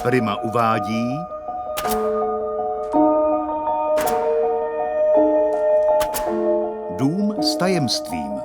Prima uvádí Dům s tajemstvím.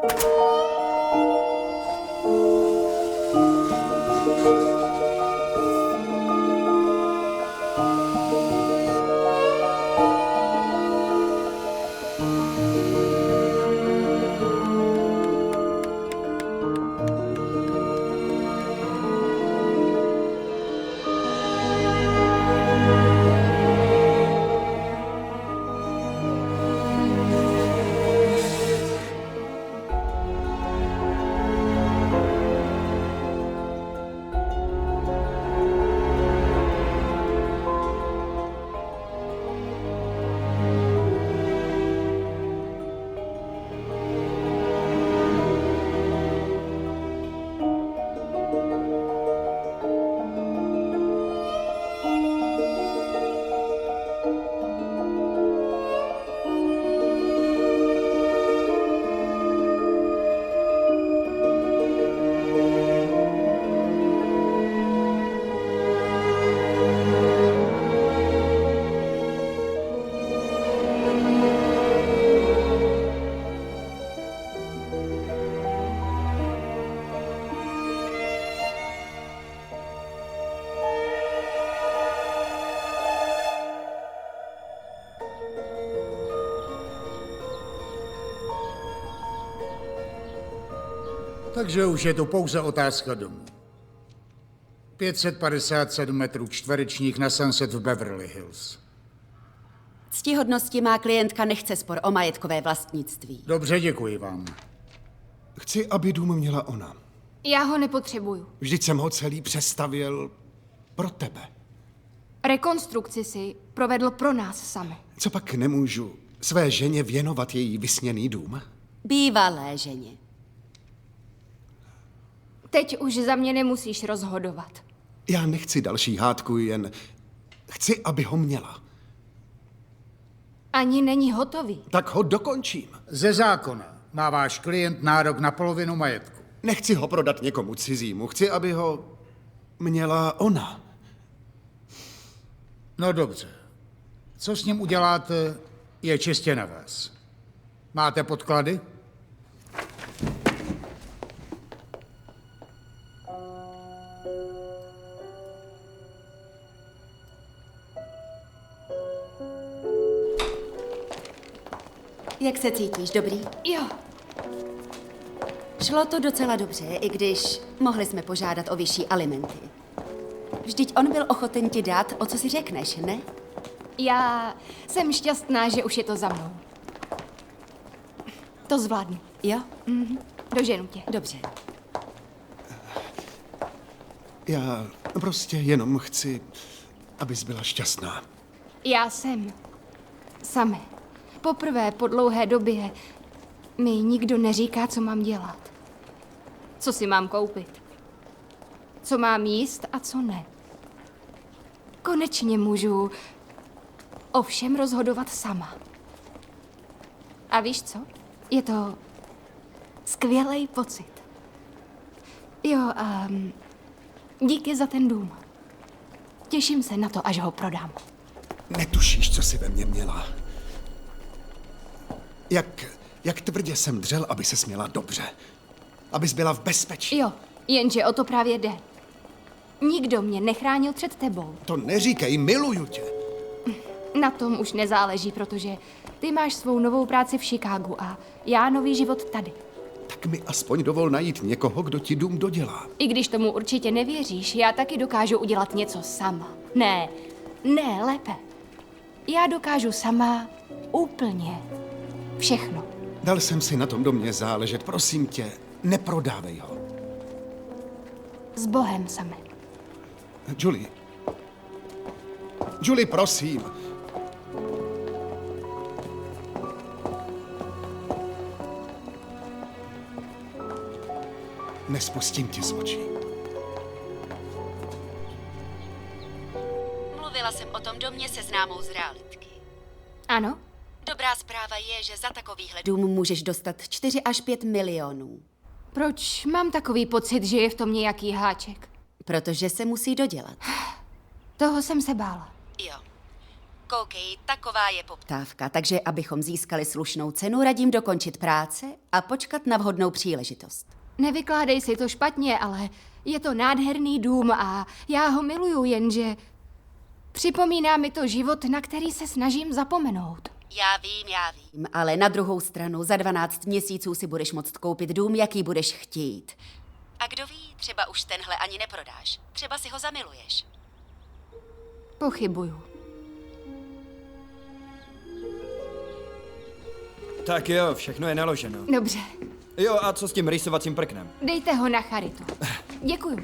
Takže už je to pouze otázka domu. 557 metrů čtverečních na Sunset v Beverly Hills. Ctihodnosti má klientka nechce spor o majetkové vlastnictví. Dobře, děkuji vám. Chci, aby dům měla ona. Já ho nepotřebuju. Vždyť jsem ho celý přestavěl pro tebe. Rekonstrukci si provedl pro nás sami. Co pak nemůžu své ženě věnovat její vysněný dům? Bývalé ženě. Teď už za mě nemusíš rozhodovat. Já nechci další hádku, jen chci, aby ho měla. Ani není hotový. Tak ho dokončím. Ze zákona má váš klient nárok na polovinu majetku. Nechci ho prodat někomu cizímu, chci, aby ho měla ona. No dobře. Co s ním uděláte, je čistě na vás. Máte podklady? Jak se cítíš, dobrý? Jo, Šlo to docela dobře, i když mohli jsme požádat o vyšší alimenty. Vždyť on byl ochoten ti dát, o co si řekneš, ne? já jsem šťastná, že už je to za mnou. To zvládnu. Jo? Doženu tě. Dobře. Já prostě jenom chci, abys byla šťastná. Já jsem. Sami. Poprvé po dlouhé době mi nikdo neříká, co mám dělat. Co si mám koupit. Co mám jíst a co ne. Konečně můžu o všem rozhodovat sama. A víš co? Je to skvělý pocit. Jo, a díky za ten dům. Těším se na to, až ho prodám. Netušíš, co jsi ve mně měla. Jak tvrdě jsem dřel, aby se směla dobře. Abys byla v bezpečí. Jo, jenže o to právě jde. Nikdo mě nechránil před tebou. To neříkej, miluju tě. Na tom už nezáleží, protože ty máš svou novou práci v Chicagu a já nový život tady. Tak mi aspoň dovol najít někoho, kdo ti dům dodělá. I když tomu určitě nevěříš, já taky dokážu udělat něco sama. Ne, lépe. Já dokážu sama úplně všechno. Dal jsem si na tom domě záležet, prosím tě, neprodávej ho. S Bohem sami. Julie, prosím. Nespustím ti z očí. Mluvila jsem o tom domě se známou z realitky. Ano? Dobrá zpráva je, že za takovýhle dům můžeš dostat 4 až 5 milionů. Proč mám takový pocit, že je v tom nějaký háček? Protože se musí dodělat. Toho jsem se bála. Jo. Koukej, taková je poptávka, takže abychom získali slušnou cenu, radím dokončit práce a počkat na vhodnou příležitost. Nevykládej si to špatně, ale je to nádherný dům a já ho miluju, jenže připomíná mi to život, na který se snažím zapomenout. Já vím, ale na druhou stranu za 12 měsíců si budeš moct koupit dům, jaký budeš chtít. A kdo ví, třeba už tenhle ani neprodáš. Třeba si ho zamiluješ. Pochybuju. Tak jo, všechno je naloženo. Dobře, Jo, a co s tím rýsovacím prknem? dejte ho na charitu. Děkuju.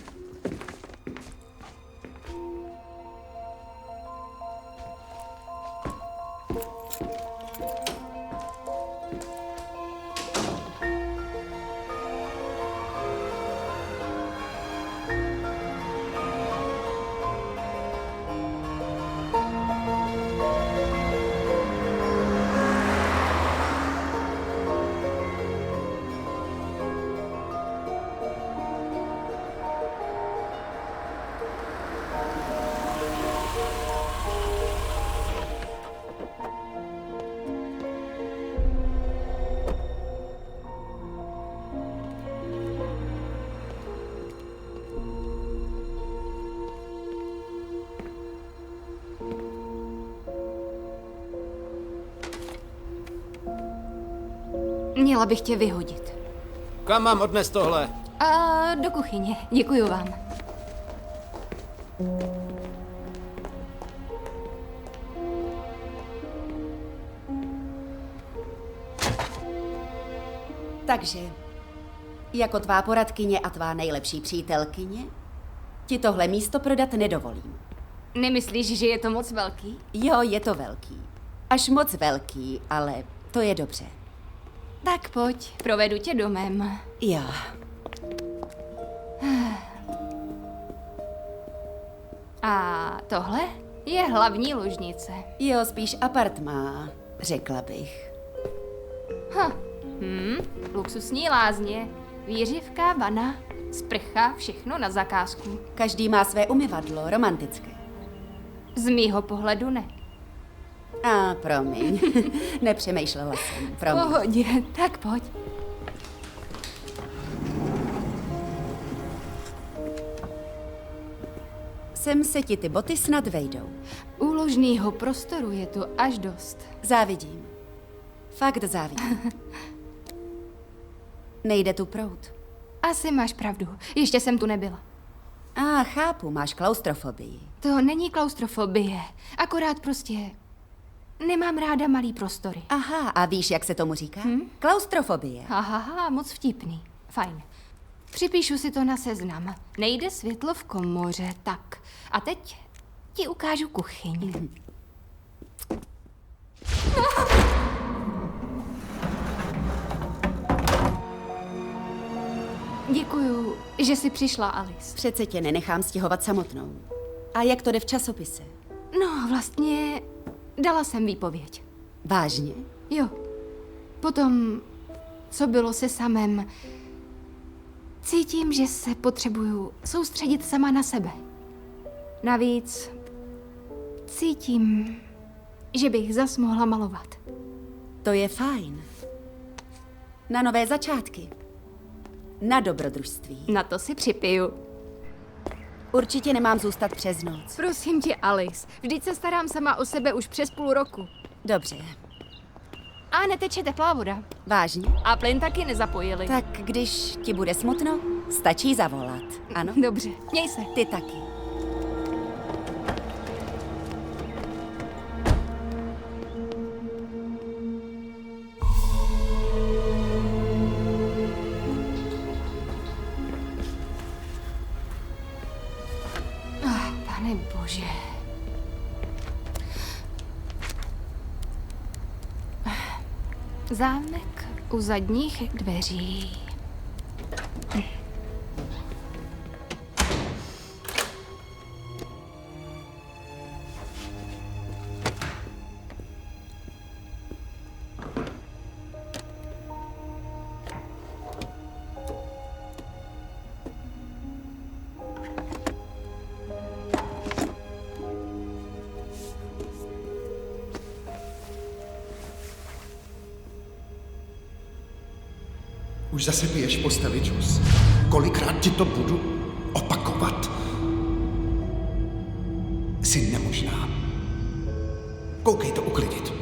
Měla bych tě vyhodit. Kam mám odnést tohle? A do kuchyně. Děkuju vám. Takže, jako tvá poradkyně a tvá nejlepší přítelkyně, ti tohle místo prodat nedovolím. Nemyslíš, že je to moc velký? Jo, je to velký. Až moc velký, ale to je dobře. Tak pojď, provedu tě domem. Jo. A tohle je hlavní ložnice. Jo, spíš apartmá, řekla bych. Luxusní lázně, výřivka, vana, sprcha, všechno na zakázku. Každý má své umyvadlo, romantické. Z mýho pohledu ne. A promiň, nepřemýšlela jsem, promiň. Pohodě, tak pojď. Sem se ti ty boty snad vejdou. Úložnýho prostoru je tu až dost. Závidím. Fakt závidím. Nejde tu proud. Asi máš pravdu, ještě jsem tu nebyla. Chápu, máš klaustrofobii. To není klaustrofobie, akorát prostě nemám ráda malý prostory. Aha, a víš, jak se tomu říká? Klaustrofobie. Hahaha, moc vtipný. Fajn. Připíšu si to na seznam. Nejde světlo v komoře, tak. A teď ti ukážu kuchyň. Děkuju, že jsi přišla, Alice. Přece tě nenechám stěhovat samotnou. A jak to jde v časopise? No, vlastně dala jsem výpověď. Vážně? Jo. Potom, co bylo se samem, cítím, že se potřebuju soustředit sama na sebe. Navíc cítím, že bych zas mohla malovat. To je fajn. Na nové začátky. Na dobrodružství. Na to si připiju. Určitě nemám zůstat přes noc. Prosím tě, Alice, vždyť se starám sama o sebe už přes půl roku. Dobře. A neteče teplá voda. Vážně? A plyn taky nezapojili. Tak když ti bude smutno, stačí zavolat. Ano? Dobře, měj se. Ty taky. Pane bože. Zámek u zadních dveří. Už zase piješ postavy, Jules. Kolikrát ti to budu opakovat? Jsi nemožná. Koukej to uklidit.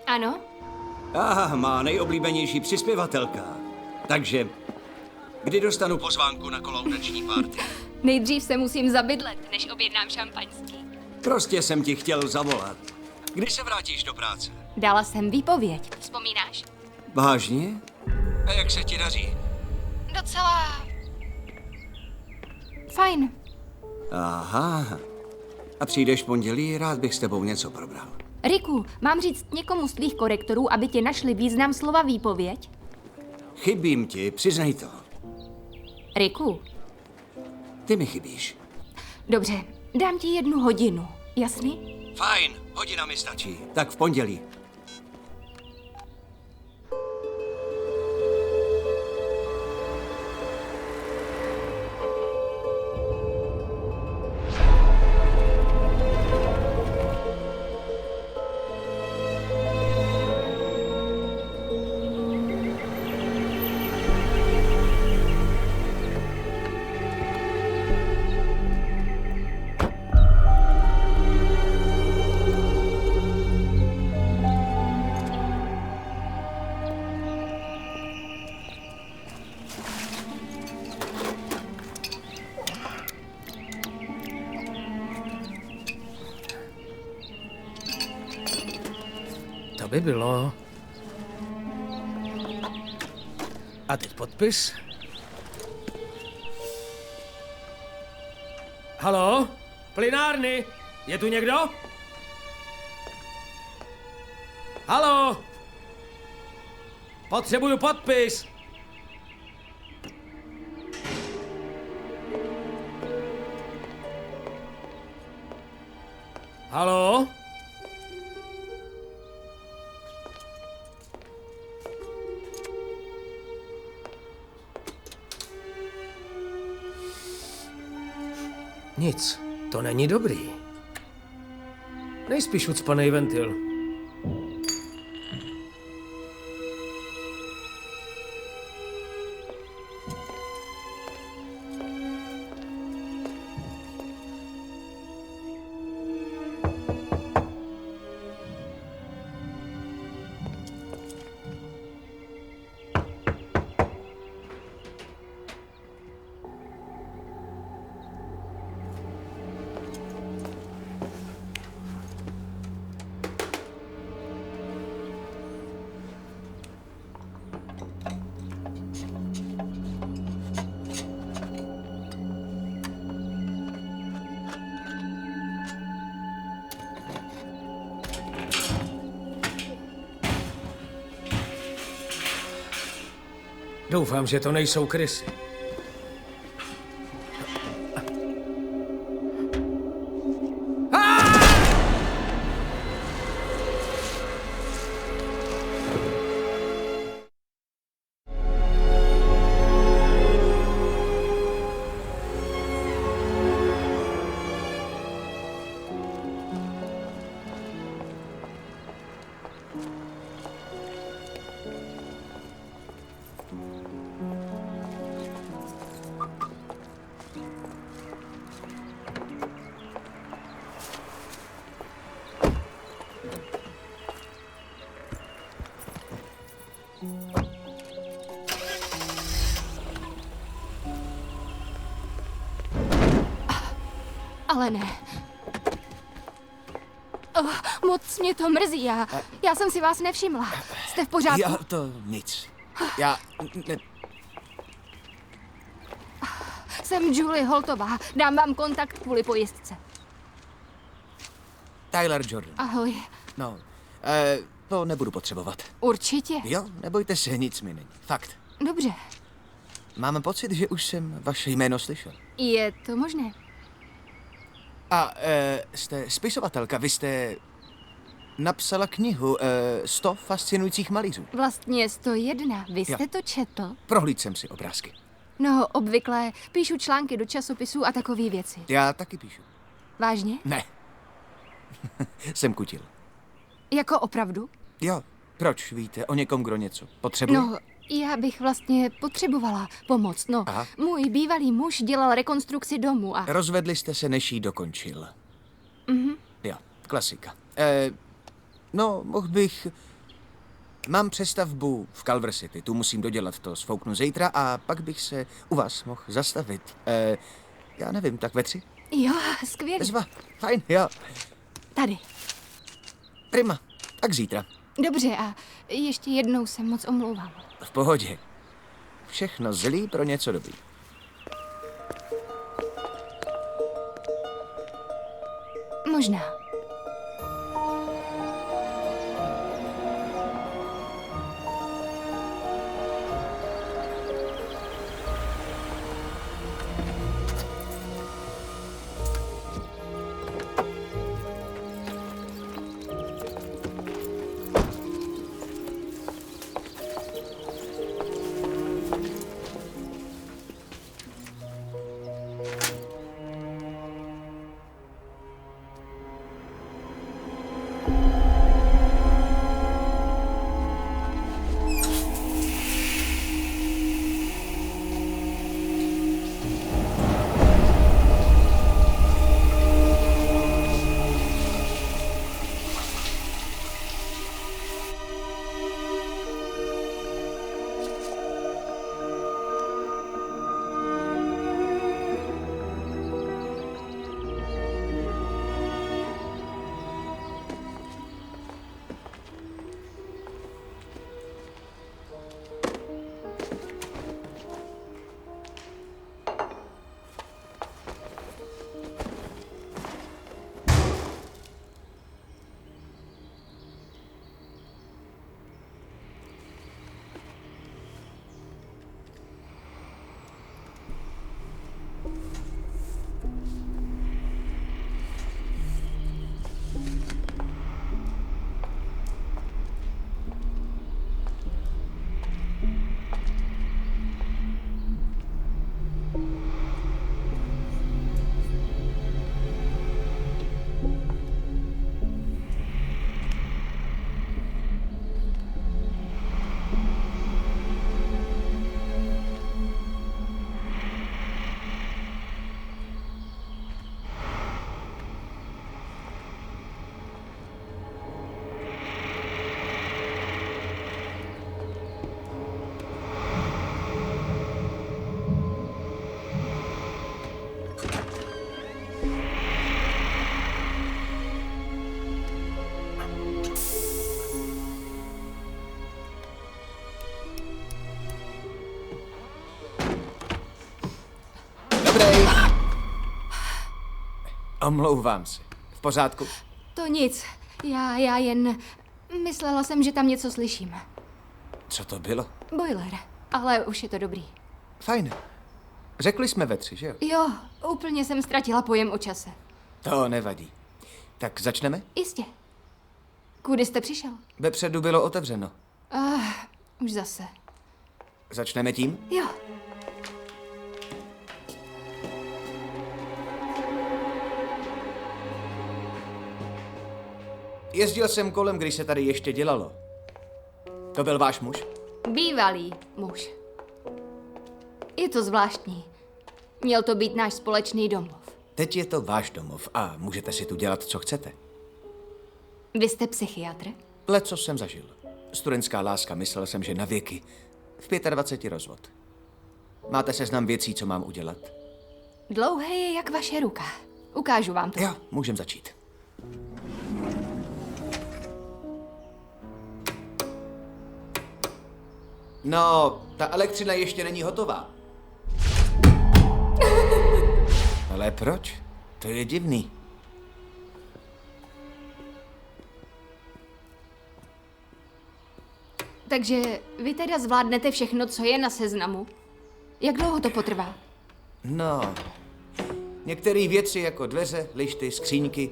Ano? Má nejoblíbenější přispěvatelka. Takže, kdy dostanu pozvánku na kolaudační party? Nejdřív se musím zabydlet, než objednám šampaňský. Prostě jsem ti chtěl zavolat. Kdy se vrátíš do práce? Dala jsem výpověď. Vzpomínáš? Vážně? A jak se ti daří? Docela... fajn. Aha. A přijdeš v pondělí, rád bych s tebou něco probral. Riku, mám říct někomu z tvých korektorů, aby ti našli význam slova výpověď? Chybím ti, přiznej to. Riku, Ty mi chybíš. dobře, dám ti 1 hodinu, jasný? Fajn, hodina mi stačí. Tak v pondělí. To by bylo. A teď podpis. Halo? Plynárny? Je tu někdo? Halo? Potřebuju podpis. Halo? Nic, to není dobrý. Nejspíš ucpanej ventil. Doufám, že to nejsou krysy. Ale ne. Moc mě to mrzí. Já jsem si vás nevšimla. Jste v pořádku? Já to nic. Já... Ne, Jsem Julie Holtová. Dám vám kontakt kvůli pojistce. Tyler Jordan. Ahoj. No, to nebudu potřebovat. Určitě. Jo, nebojte se, nic mi není. Fakt. Dobře. Mám pocit, že už jsem vaše jméno slyšel. Je to možné. A jste spisovatelka, vy jste napsala knihu 100 fascinujících malířů. Vlastně 101. Vy jste Jo. to četl? Prohlídl jsem si obrázky. No, obvykle píšu články do časopisů a takové věci. Já taky píšu. Vážně? Ne. Jsem kutil. Jako opravdu? Jo, proč víte o někom, kdo něco potřebuje? No, já bych vlastně potřebovala pomoc. No, Aha. můj bývalý muž dělal rekonstrukci domu a... Rozvedli jste se, než jí dokončil. Jo, klasika. No, mohl bych... Mám přestavbu v Culver City, tu musím dodělat, to sfouknu zítra a pak bych se u vás mohl zastavit. Já nevím, tak ve 3? Jo, skvělý. Bezva, fajn, jo. Tady. Prima, tak zítra. Dobře a ještě jednou se moc omlouvám. V pohodě. Všechno zlý pro něco dobrý. Možná. Dobrý. Omlouvám se. V pořádku? To nic. Já jen... Myslela jsem, že tam něco slyším. Co to bylo? Boiler. Ale už je to dobrý. Fajn. Řekli jsme ve 3, že jo? Jo, úplně jsem ztratila pojem o čase. To nevadí. Tak začneme? Jistě. Kudy jste přišel? Vepředu bylo otevřeno. Už zase. Začneme tím? Jo. Jezdil jsem kolem, když se tady ještě dělalo. To byl váš muž? Bývalý muž. Je to zvláštní. Měl to být náš společný domov. Teď je to váš domov a můžete si tu dělat, co chcete. Vy jste psychiatr? Leco jsem zažil. Studentská láska, myslel jsem, že na věky. V 25 rozvod. Máte seznam věcí, co mám udělat? Dlouhé je jak vaše ruka. Ukážu vám to. Jo, můžem začít. No, ta elektřina ještě není hotová. Ale proč? To je divný. Takže vy teda zvládnete všechno, co je na seznamu? Jak dlouho to potrvá? No, některé věci jako dveře, lišty, skříňky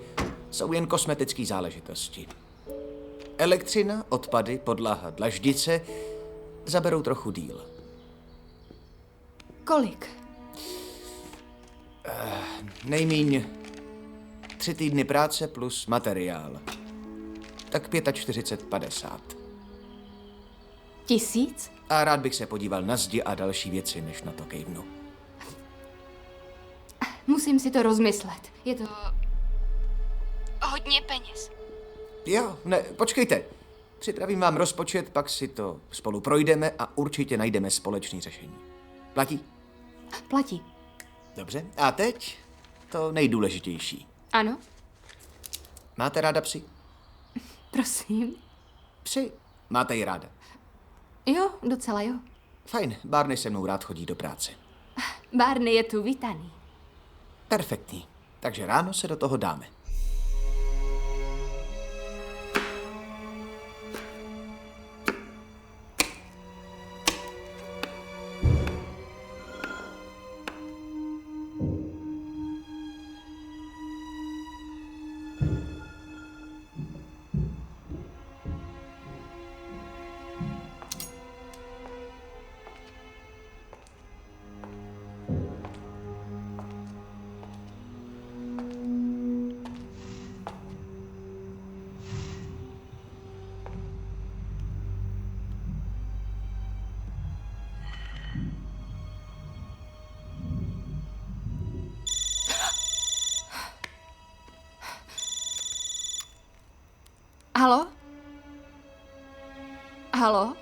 jsou jen kosmetické záležitosti. Elektřina, odpady, podlaha, dlaždice zaberou trochu díl. Kolik? Nejmíň 3 týdny práce plus materiál. Tak 45-50. 1000? A rád bych se podíval na zdi a další věci, než na to kejvnu. Musím si to rozmyslet. Je to... hodně peněz. Jo, ne, počkejte. Připravím vám rozpočet, pak si to spolu projdeme a určitě najdeme společné řešení. Platí? Platí. Dobře. A teď to nejdůležitější. Ano? Máte ráda psy? Prosím. Psy. Máte je ráda? Jo, docela jo. Fajn, Barney se mnou rád chodí do práce. Barney je tu vítaný. Perfektní. Takže ráno se do toho dáme. Halo? Halo?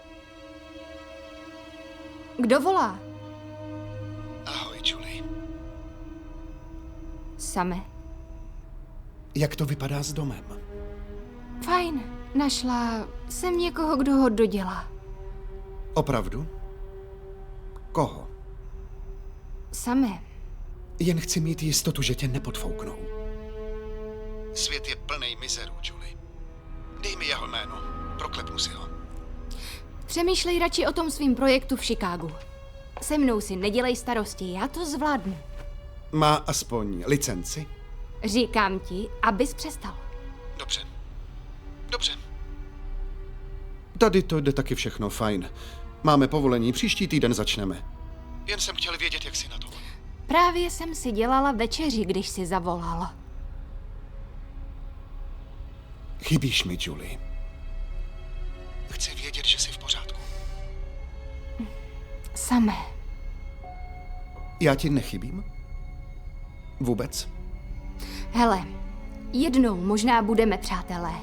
Kdo volá? Ahoj, Julie. Same. Jak to vypadá s domem? Fajn. Našla jsem někoho, kdo ho dodělá. Opravdu? Koho? Same. Jen chci mít jistotu, že tě nepodfouknou. Svět je plný mizerů, Julie. Dej mi jeho jméno. Proklepnu si ho. Přemýšlej radši o tom svým projektu v Chicagu. Se mnou si nedělej starosti, já to zvládnu. Má aspoň licenci? Říkám ti, abys přestal. Dobře. Dobře. Tady to jde taky všechno fajn. Máme povolení, příští týden začneme. Jen jsem chtěl vědět, jak jsi na tom. Právě jsem si dělala večeři, když si zavolal. Chybíš mi, Julie. Chci vědět, že jsi v pořádku. Samé. Já ti nechybím? Vůbec? Hele, jednou možná budeme přátelé,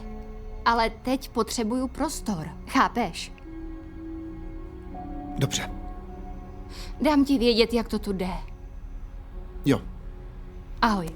ale teď potřebuju prostor, chápeš? Dobře. Dám ti vědět, jak to tu jde. Jo. Ahoj.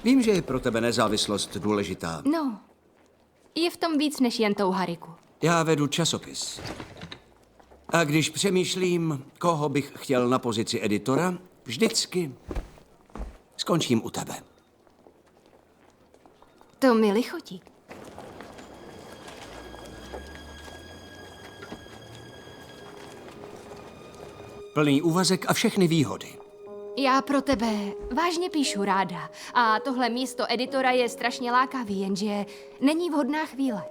Vím, že je pro tebe nezávislost důležitá. No, je v tom víc než jen touha, Riku. Já vedu časopis. A když přemýšlím, koho bych chtěl na pozici editora, vždycky skončím u tebe. To mi lichotí. Plný úvazek a všechny výhody. Já pro tebe vážně píšu ráda. A tohle místo editora je strašně lákavý, jenže není vhodná chvíle.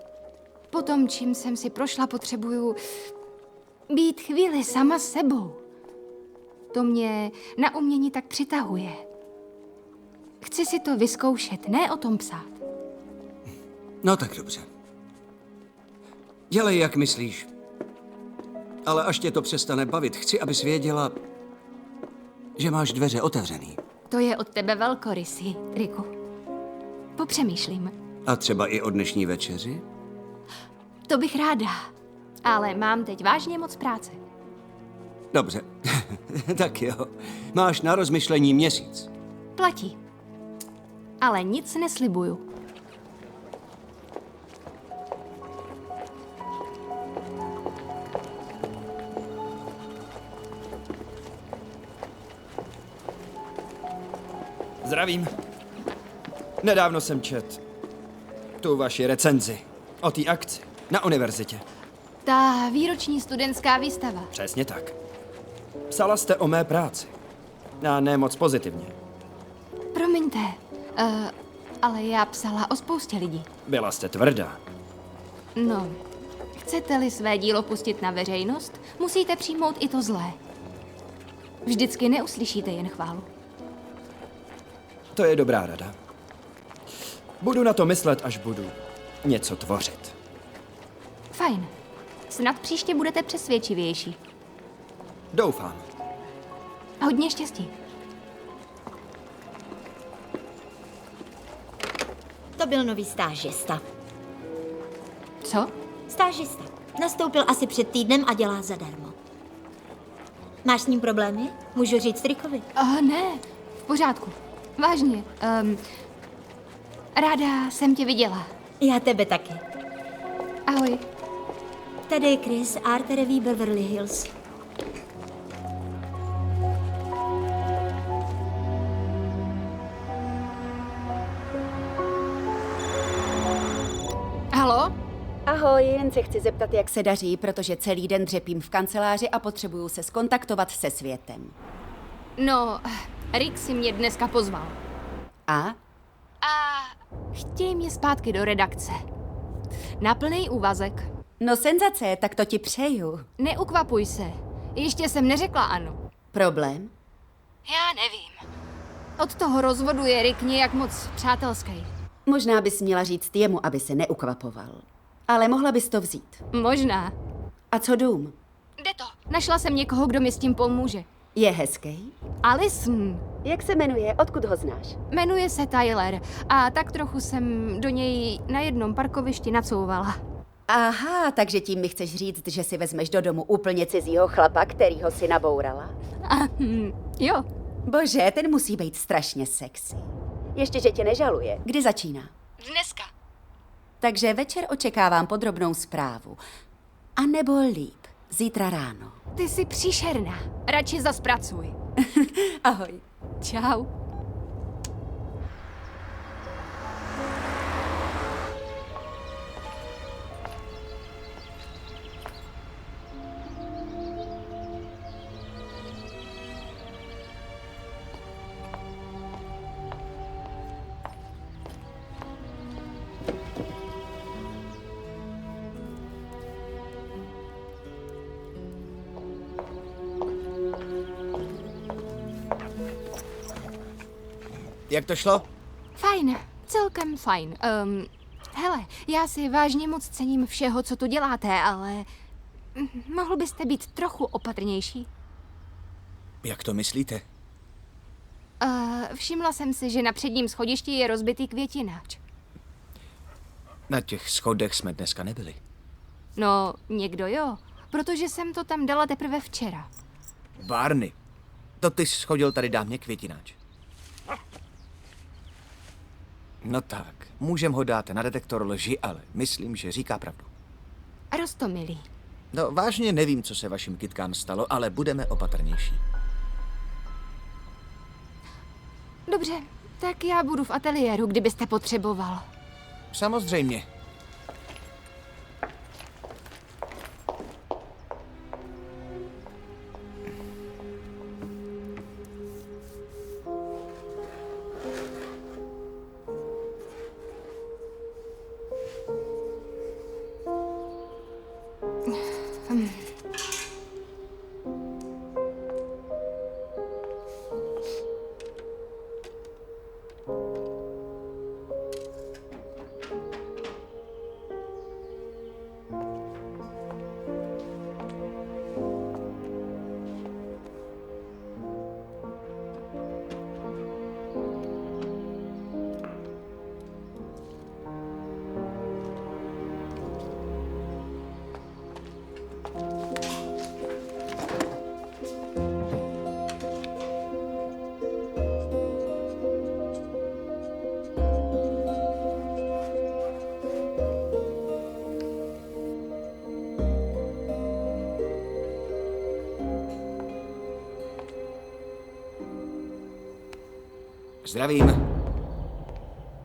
Po tom, čím jsem si prošla, potřebuju být chvíli sama s sebou. To mě na umění tak přitahuje. Chci si to vyzkoušet, ne o tom psát. No tak dobře. Dělej, jak myslíš. Ale až tě to přestane bavit, chci, abys věděla, že máš dveře otevřený. To je od tebe velkorysý, Riku. Popřemýšlím. A třeba i o dnešní večeři? To bych ráda, ale mám teď vážně moc práce. Dobře. Tak jo. Máš na rozmyšlení měsíc. Platí. Ale nic neslibuju. Zdravím. Nedávno jsem čet tu vaši recenzi o té akci na univerzitě. Ta výroční studentská výstava. Přesně tak. Psala jste o mé práci. A ne moc pozitivně. Promiňte, ale já psala o spoustě lidí. Byla jste tvrdá. No, chcete-li své dílo pustit na veřejnost, musíte přijmout i to zlé. Vždycky neuslyšíte jen chválu. To je dobrá rada. Budu na to myslet, až budu něco tvořit. Fajn. Snad příště budete přesvědčivější. Doufám. Hodně štěstí. To byl nový stážista. Co? Stážista. Nastoupil asi před týdnem a dělá zadarmo. Máš s ním problémy? Můžu říct Rickovi. Ne, v pořádku. Vážně. Ráda jsem tě viděla. Já tebe taky. Ahoj. Tady je Chris, Art Revue Beverly Hills. Halo? Ahoj, jen se chci zeptat, jak se daří, protože celý den dřepím v kanceláři a potřebuju se skontaktovat se světem. No, Rick si mě dneska pozval. A? A chtějí mě zpátky do redakce. Na plný úvazek. No senzace, tak to ti přeju. Neukvapuj se. Ještě jsem neřekla ano. Problém? Já nevím. Od toho rozvodu je Rick nějak moc přátelský. Možná bys měla říct jemu, aby se neukvapoval. Ale mohla bys to vzít. Možná. A co dům? Jde to. Našla jsem někoho, kdo mi s tím pomůže. Je hezký? Alison. Jak se jmenuje? Odkud ho znáš? Jmenuje se Tyler a tak trochu jsem do něj na jednom parkovišti nacouvala. Aha, takže tím mi chceš říct, že si vezmeš do domu úplně cizího chlapa, kterýho si nabourala? Jo. Bože, ten musí být strašně sexy. Ještě, že tě nežaluje. Kdy začíná? Dneska. Takže večer očekávám podrobnou zprávu. A nebo líp, zítra ráno. Ty jsi příšerná. Radši zaspracuj. Ahoj. Čau. Jak to šlo? Fajn, celkem fajn. Hele, já si vážně moc cením všeho, co tu děláte, ale mohl byste být trochu opatrnější? Jak to myslíte? Všimla jsem si, že na předním schodišti je rozbitý květináč. Na těch schodech jsme dneska nebyli. No, někdo jo, protože jsem to tam dala teprve včera. Barney, to ty jsi schodil tady dámě květináč. No tak, můžem ho dát na detektor lži, ale myslím, že říká pravdu. Roztomilý. No, vážně nevím, co se vašim kytkám stalo, ale budeme opatrnější. Dobře, tak já budu v ateliéru, kdybyste potřeboval. Samozřejmě. Zdravím.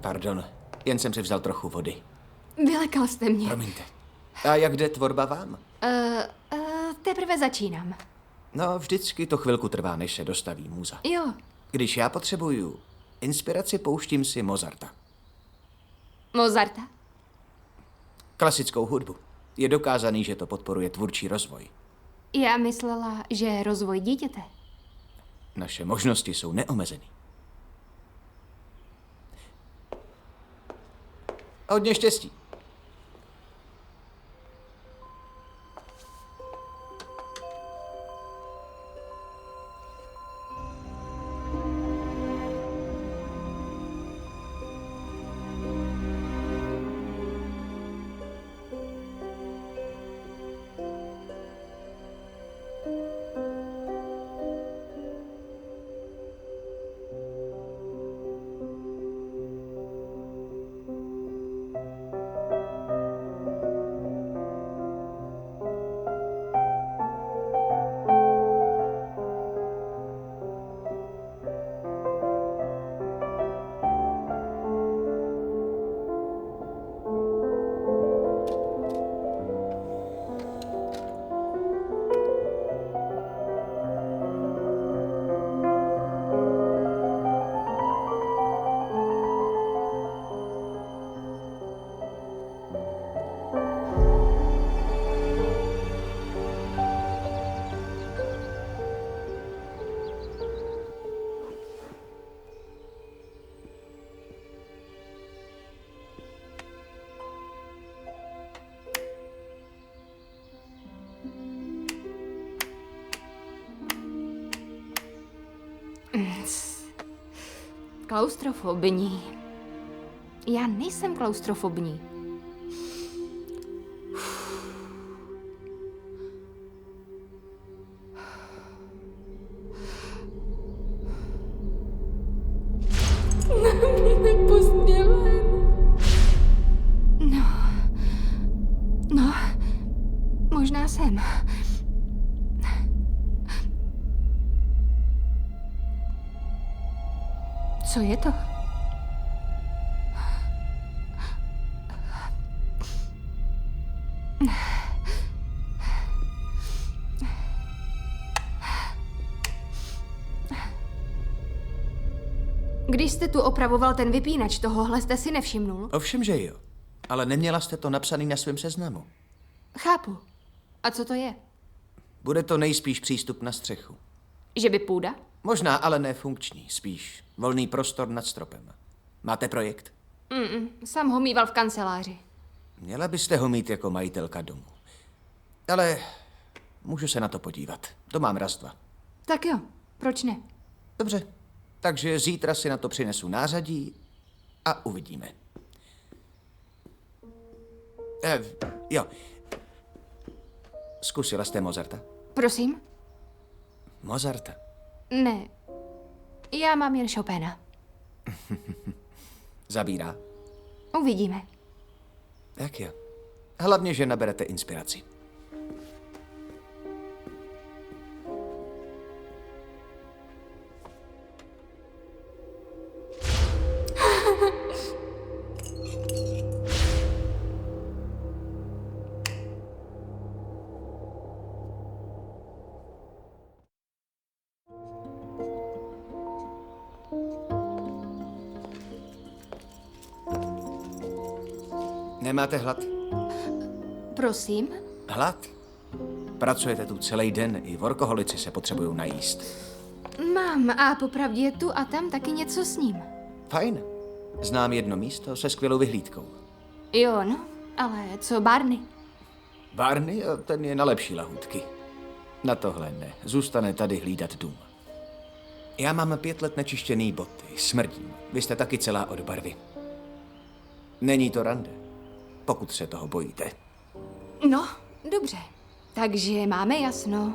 Pardon, jen jsem si vzal trochu vody. Vylekal jste mě. Promiňte. A jak jde tvorba vám? Teprve začínám. No, vždycky to chvilku trvá, než se dostaví můza. Jo. Když já potřebuju inspiraci, pouštím si Mozarta. Mozarta? Klasickou hudbu. Je dokázaný, že to podporuje tvůrčí rozvoj. Já myslela, že rozvoj dítěte. Naše možnosti jsou neomezený. Hodně štěstí. Klaustrofobní. Já nejsem klaustrofobní. Nepust mě ven. No, možná jsem. Co je to? Když jste tu opravoval ten vypínač, tohohle jste si nevšimnul? Ovšem, že jo. Ale neměla jste to napsaný na svém seznamu. Chápu. A co to je? Bude to nejspíš přístup na střechu. Že by půda? Možná, ale ne funkční. Spíš volný prostor nad stropem. Máte projekt? Sam ho mýval v kanceláři. Měla byste ho mít jako majitelka domu. Ale můžu se na to podívat. To mám raz, dva. Tak jo, proč ne? Dobře. Takže zítra si na to přinesu nářadí a uvidíme. Jo. Zkusila jste Mozarta? Prosím? Mozarta. Ne. Já mám jen Chopina. Zabírá? Uvidíme. Jak jo. Hlavně, že naberete inspiraci. Nemáte hlad? Prosím? Hlad? Pracujete tu celý den, i workoholici se potřebují najíst. Mám a popravdě tu a tam taky něco s ním. Fajn. Znám jedno místo se skvělou vyhlídkou. Jo, no, ale co Barney? Barney, ten je na lepší lahůdky. Na tohle ne. Zůstane tady hlídat dům. Já mám 5 let nečištěný boty. Smrdím. Vy jste taky celá od barvy. Není to rande, pokud se toho bojíte. No, dobře. Takže máme jasno.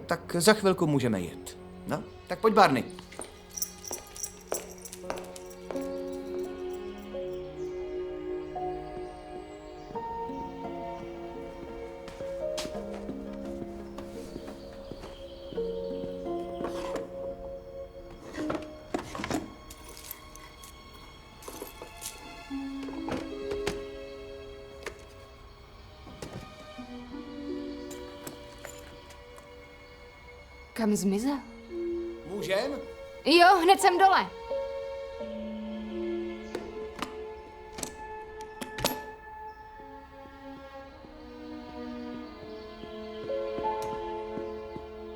Tak za chvilku můžeme jet. No, tak pojď, Barney. Kam zmizel? Můžem? Jo, hned jsem dole.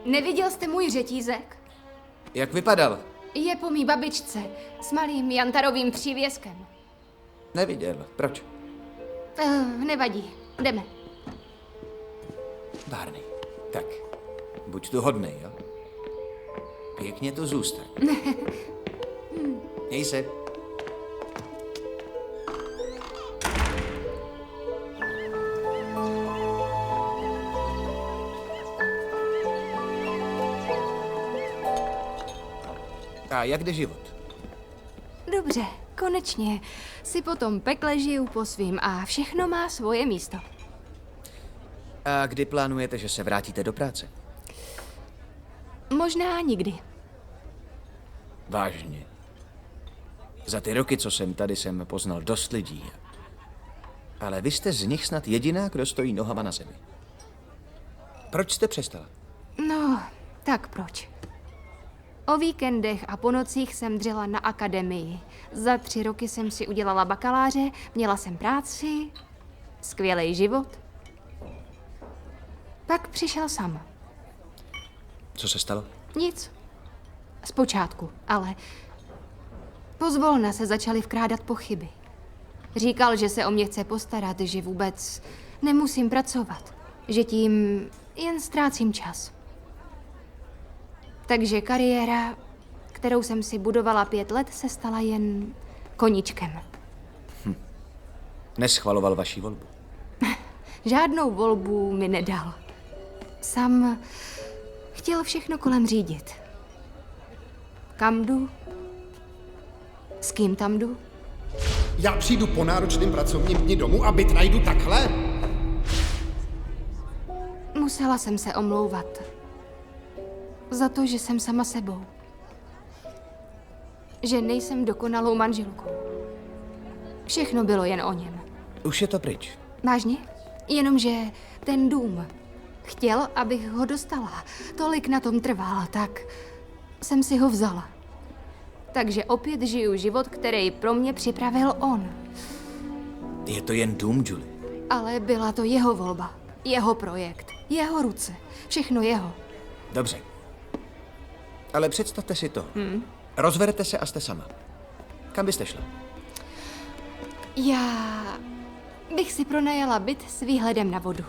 Neviděl jste můj řetízek? Jak vypadal? Je po mý babičce s malým jantarovým přívěskem. Neviděl. Proč? Nevadí, jdeme. Barney. Tak, buď tu hodnej, jo? Pěkně tu zůstaň. Měj se. A jak jde život? Dobře, konečně. Si potom pekle žiju po svým a všechno má svoje místo. A kdy plánujete, že se vrátíte do práce? Možná nikdy. Vážně. Za ty roky, co jsem tady, jsem poznal dost lidí. Ale vy jste z nich snad jediná, kdo stojí nohama na zemi. Proč jste přestala? No, tak proč? O víkendech a po nocích jsem dřela na akademii. Za 3 roky jsem si udělala bakaláře, měla jsem práci, skvělý život. Pak přišel sám. Co se stalo? Nic. Zpočátku, ale pozvolna se začaly vkrádat pochyby. Říkal, že se o mě chce postarat, že vůbec nemusím pracovat, že tím jen ztrácím čas. Takže kariéra, kterou jsem si budovala 5 let, se stala jen koníčkem. Neschvaloval vaši volbu. Žádnou volbu mi nedal. Sam chtěl všechno kolem řídit. Kam jdu? S kým tam jdu? Já přijdu po náročném pracovním dni domů a byt najdu takhle? Musela jsem se omlouvat. Za to, že jsem sama sebou. Že nejsem dokonalou manželkou. Všechno bylo jen o něm. Už je to pryč. Vážně? Jenomže ten dům chtěl, abych ho dostala. Tolik na tom trval, tak jsem si ho vzala. Takže opět žiju život, který pro mě připravil on. Je to jen dům, Julie. Ale byla to jeho volba, jeho projekt, jeho ruce, všechno jeho. Dobře. Ale představte si to. Rozvedete se a jste sama. Kam byste šla? Já bych si pronajala byt s výhledem na vodu.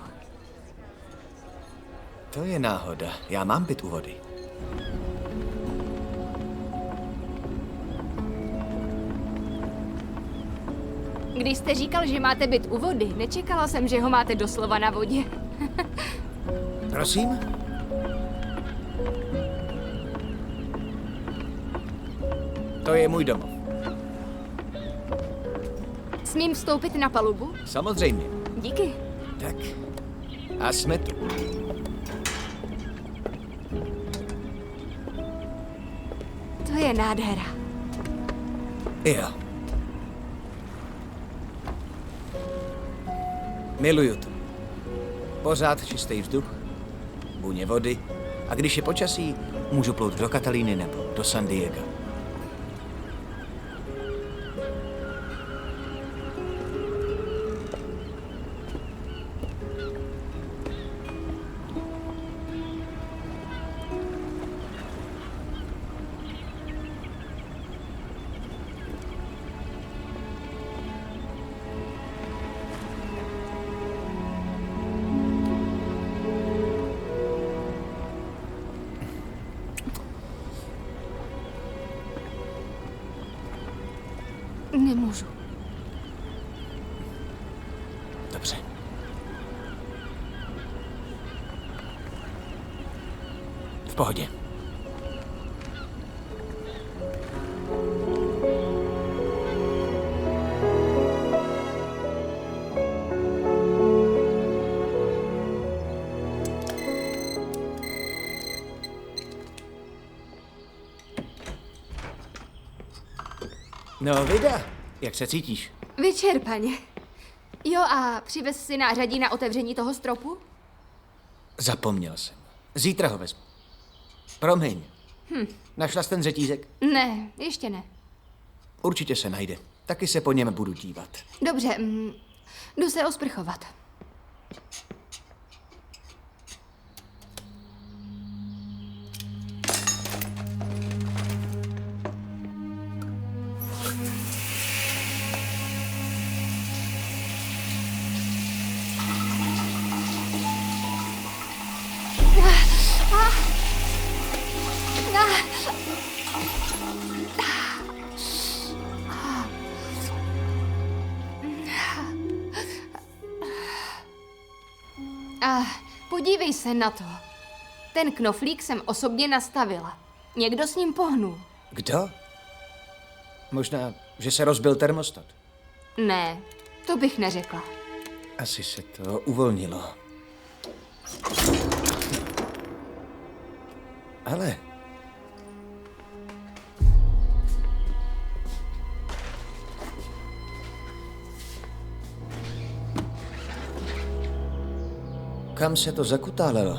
To je náhoda. Já mám byt u vody. Když jste říkal, že máte byt u vody, nečekala jsem, že ho máte doslova na vodě. Prosím? To je můj domov. Smím vstoupit na palubu? Samozřejmě. Díky. Tak. A jsme tu. To je nádhera. Jo. Miluju to. Pořád čistý vzduch, vůně vody a když je počasí, můžu plout do Katalíny nebo do San Diega. Nemůžu. Dobře. V pohodě. No, Vida, jak se cítíš? Vyčerpaně. Jo, a přivez si nářadí na otevření toho stropu? Zapomněl jsem. Zítra ho vezmu. Promiň. Našla jsi ten řetízek? Ne, ještě ne. Určitě se najde. Taky se po něm budu dívat. Dobře, jdu se osprchovat. Podívej se na to. Ten knoflík jsem osobně nastavila. Někdo s ním pohnul. Kdo? Možná, že se rozbil termostat. Ne, to bych neřekla. Asi se to uvolnilo. Ale... Kam se to zakutálelo?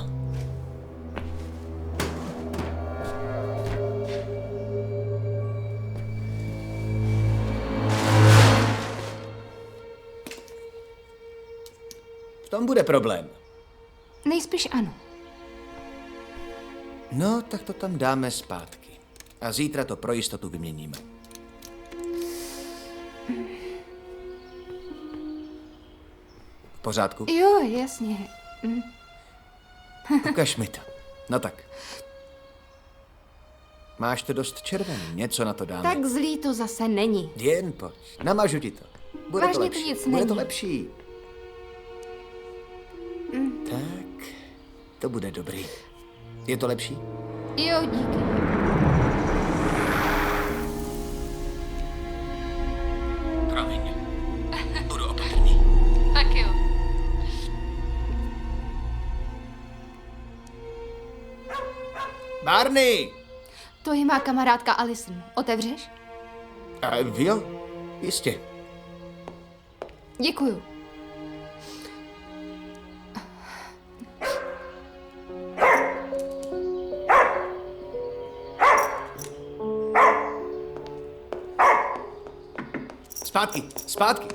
V tom bude problém. Nejspíš ano. No, tak to tam dáme zpátky. A zítra to pro jistotu vyměníme. V pořádku? Jo, jasně. Ukaž mi to. No tak. Máš to dost červený, něco na to dáme. Tak zlý to zase není. Jen pojď, namažu ti to. Bude Vážně to to lepší. nic Bude to není. lepší. Tak, to bude dobrý. Je to lepší? Jo, díky. Promiň. Budu opatrný. Tak jo. Barney! To je má kamarádka Alison. Otevřeš? A jo, jistě. Děkuju. Zpátky, zpátky.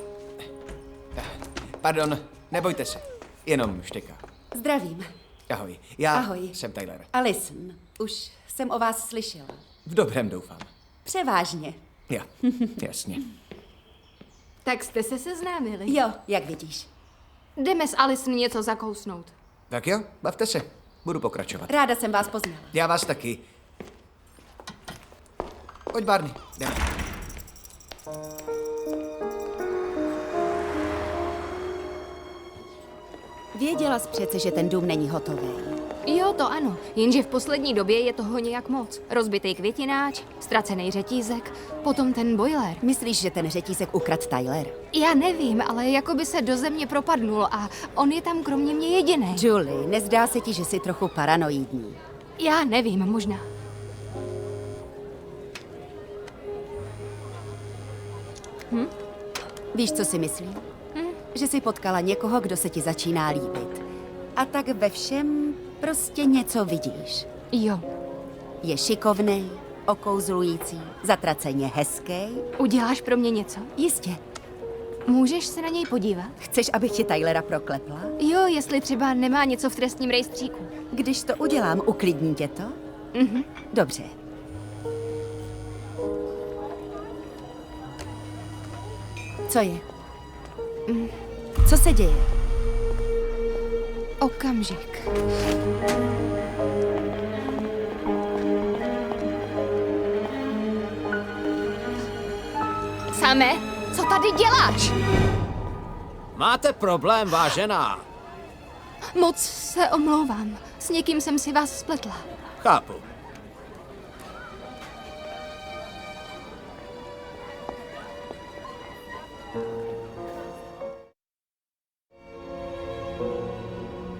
Pardon, nebojte se. Jenom štěká. Zdravím. Ahoj, já Ahoj. jsem Tyler. Alison, už jsem o vás slyšela. V dobrém doufám. Převážně. Jo, jasně. Tak jste se seznámili. Jo, jak vidíš. Jdeme s Alison něco zakousnout. Tak jo, bavte se. Budu pokračovat. Ráda jsem vás poznala. Já vás taky. Pojď, Barney, jdeme. Věděla jsi přece, že ten dům není hotový. Jo, to ano, jenže v poslední době je toho nějak moc. Rozbitý květináč, ztracený řetízek, potom ten boiler. Myslíš, že ten řetízek ukradl Tyler? Já nevím, ale jako by se do země propadnul a on je tam kromě mě jediný. Julie, nezdá se ti, že jsi trochu paranoidní? Já nevím, možná. Víš, co si myslím? Že jsi potkala někoho, kdo se ti začíná líbit. A tak ve všem prostě něco vidíš. Jo. Je šikovnej, okouzlující, zatraceně hezký. Uděláš pro mě něco? Jistě. Můžeš se na něj podívat? Chceš, abych ti Tylera proklepla? Jo, jestli třeba nemá něco v trestním rejstříku. Když to udělám, uklidní tě to? Dobře. Co je? Co se děje? Okamžik. Same, co tady děláš? Máte problém, vážená. Moc se omlouvám. S někým jsem si vás spletla. Chápu.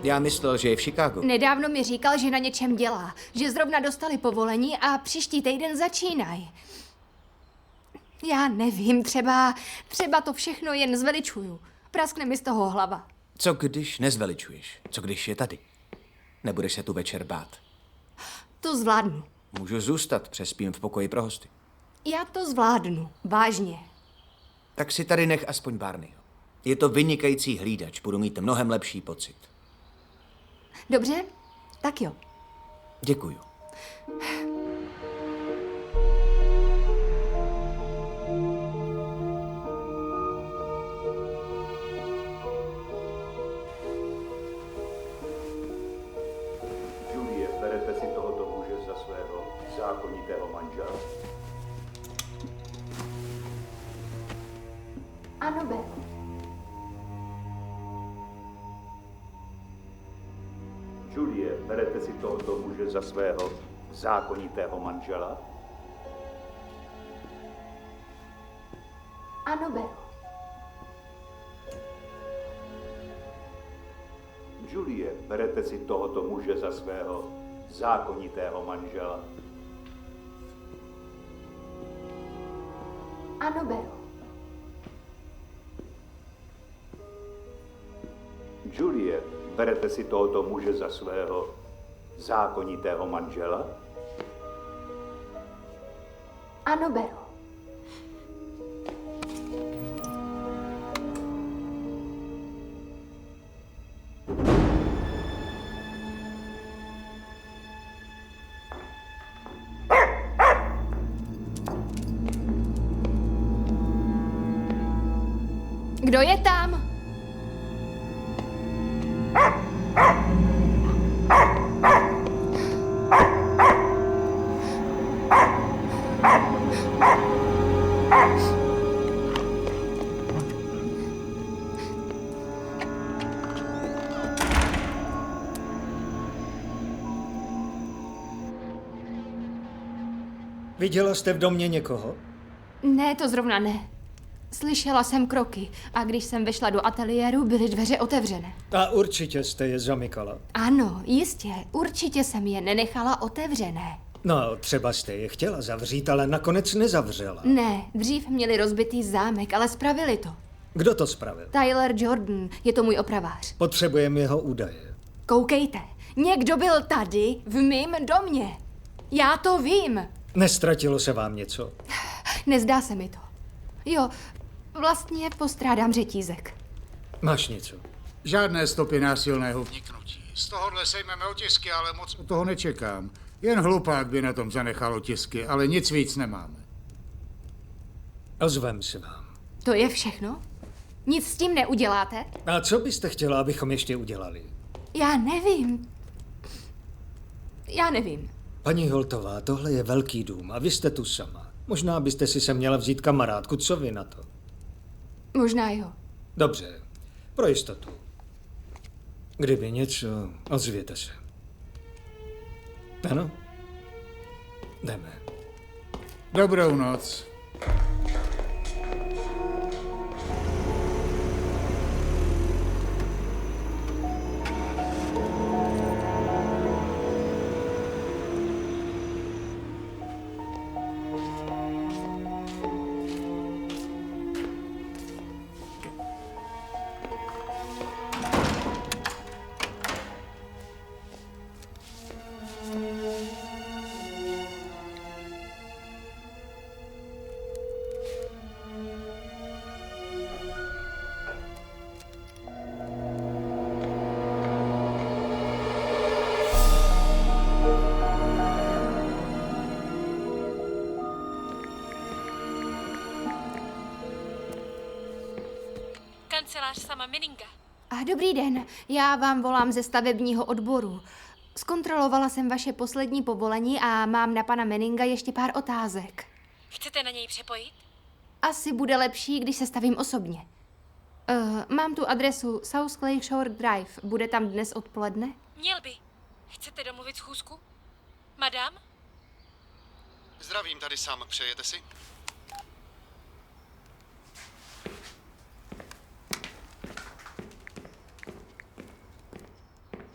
Já myslel, že je v Chicagu. Nedávno mi říkal, že na něčem dělá, že zrovna dostali povolení a příští týden začínají. Já nevím, třeba to všechno jen zveličuju. Praskne mi z toho hlava. Co když nezveličuješ? Co když je tady? Nebudeš se tu večer bát? To zvládnu. Můžu zůstat, přespím v pokoji pro hosty. Já to zvládnu, vážně. Tak si tady nech aspoň Barneyho. Je to vynikající hlídač, budu mít mnohem lepší pocit. Dobře? Tak jo. Děkuju. Julie, berete si tohoto muže za svého zákonitého manžela? Ano, beru. Julie, berete si tohoto muže za svého zákonitého manžela? Ano, beru. Julie, berete si tohoto muže za svého zákonitého manžela? Ano, beru. Julie, berete si tohoto muže za svého zákonitého manžela? Ano, beru. Kdo je tam? Viděla jste v domě někoho? Ne, to zrovna ne. Slyšela jsem kroky a když jsem vešla do ateliéru, byly dveře otevřené. A určitě jste je zamykala. Ano, jistě, určitě jsem je nenechala otevřené. No, třeba jste je chtěla zavřít, ale nakonec nezavřela. Ne, dřív měli rozbitý zámek, ale spravili to. Kdo to spravil? Tyler Jordan, je to můj opravář. Potřebujeme jeho údaje. Koukejte, někdo byl tady v mém domě. Já to vím. Nestratilo se vám něco? Nezdá se mi to. Jo, vlastně postrádám řetízek. Máš něco? Žádné stopy násilného vniknutí. Z tohohle sejmeme otisky, ale moc od toho nečekám. Jen hlupák by na tom zanechal otisky, ale nic víc nemáme. Ozvem se vám. To je všechno? Nic s tím neuděláte? A co byste chtěla, abychom ještě udělali? Já nevím. Já nevím. Paní Holtová, tohle je velký dům a vy jste tu sama. Možná byste si se měla vzít kamarádku, co vy na to? Možná jo. Dobře, pro jistotu. Kdyby něco, ozvěte se. Ano? Jdeme. Dobrou noc. Kancelář sama Meninga. A dobrý den, já vám volám ze stavebního odboru. Zkontrolovala jsem vaše poslední povolení a mám na pana Meninga ještě pár otázek. Chcete na něj přepojit? Asi bude lepší, když se stavím osobně. Mám tu adresu South Clay Shore Drive. Bude tam dnes odpoledne? Měl by. Chcete domluvit schůzku? Madam? Zdravím, tady sám. Přejete si?